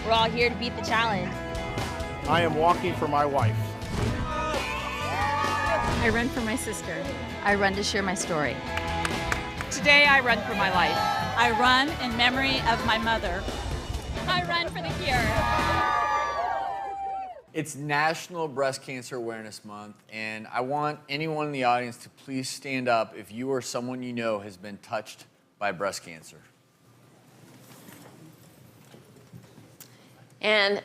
We're all here to beat the challenge. I am walking for my wife. I run for my sister. I run to share my story. Today I run for my life. I run in memory of my mother. I run for the cure. It's National Breast Cancer Awareness Month, and I want anyone in the audience to please stand up if you or someone you know has been touched by breast cancer. And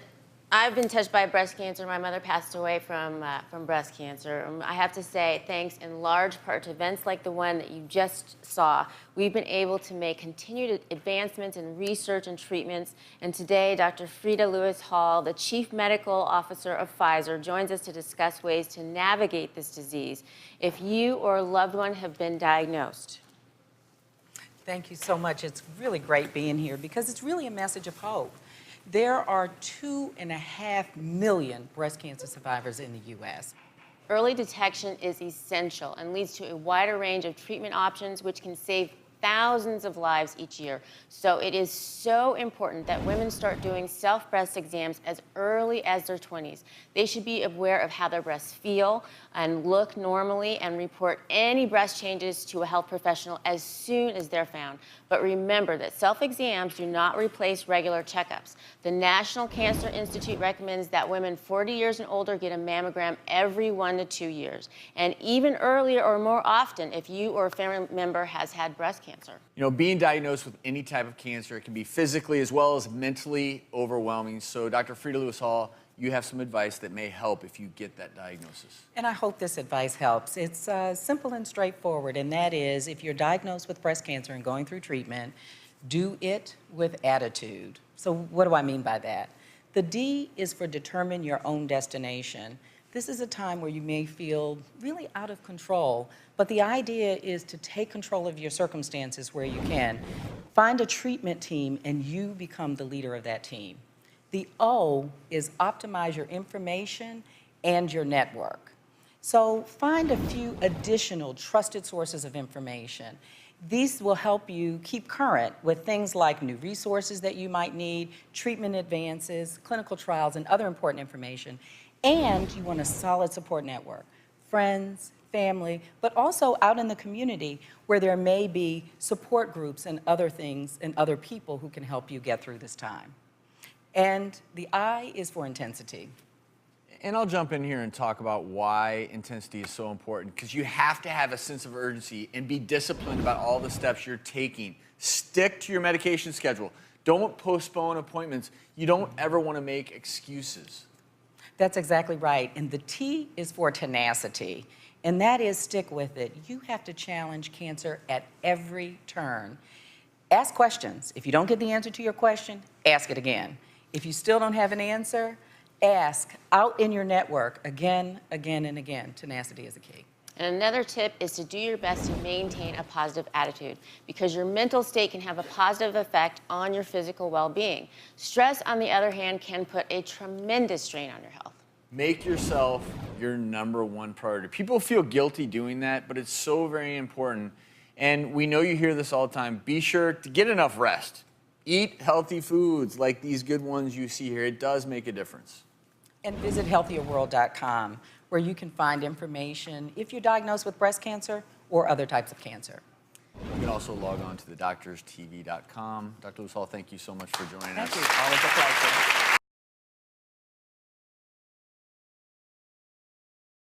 I've been touched by breast cancer. My mother passed away from breast cancer. I have to say, thanks in large part to events like the one that you just saw, we've been able to make continued advancements in research and treatments. And today, Dr. Freda Lewis-Hall, the Chief Medical Officer of Pfizer, joins us to discuss ways to navigate this disease if you or a loved one have been diagnosed. Thank you so much. It's really great being here because it's really a message of hope. There are 2.5 million breast cancer survivors in the U.S. Early detection is essential and leads to a wider range of treatment options which can save thousands of lives each year. So it is so important that women start doing self-breast exams as early as their 20s. They should be aware of how their breasts feel and look normally and report any breast changes to a health professional as soon as they're found. But remember that self-exams do not replace regular checkups. The National Cancer Institute recommends that women 40 years and older get a mammogram every 1 to 2 years, and even earlier or more often if you or a family member has had breast cancer. You know, being diagnosed with any type of cancer, it can be physically as well as mentally overwhelming. So, Dr. Freda Lewis-Hall, you have some advice that may help if you get that diagnosis. And I hope this advice helps. It's simple and straightforward, and that is if you're diagnosed with breast cancer and going through treatment, do it with attitude. So what do I mean by that? The D is for determine your own destination. This is a time where you may feel really out of control, but the idea is to take control of your circumstances where you can. Find a treatment team and you become the leader of that team. The O is optimize your information and your network. So find a few additional trusted sources of information. These will help you keep current with things like new resources that you might need, treatment advances, clinical trials, and other important information. And you want a solid support network, friends, family, but also out in the community where there may be support groups and other things and other people who can help you get through this time. And the I is for intensity. And I'll jump in here and talk about why intensity is so important, because you have to have a sense of urgency and be disciplined about all the steps you're taking. Stick to your medication schedule. Don't postpone appointments. You don't ever want to make excuses. That's exactly right. And the T is for tenacity. And that is stick with it. You have to challenge cancer at every turn. Ask questions. If you don't get the answer to your question, ask it again. If you still don't have an answer, ask out in your network again, again, and again. Tenacity is a key. And another tip is to do your best to maintain a positive attitude because your mental state can have a positive effect on your physical well-being. Stress, on the other hand, can put a tremendous strain on your health. Make yourself your #1 priority. People feel guilty doing that, but it's so very important. And we know you hear this all the time. Be sure to get enough rest. Eat healthy foods like these good ones you see here. It does make a difference. And visit healthierworld.com, where you can find information if you're diagnosed with breast cancer or other types of cancer. You can also log on to thedoctorstv.com. Dr. Lewis-Hall, thank you so much for joining us. Thank you. Always a pleasure.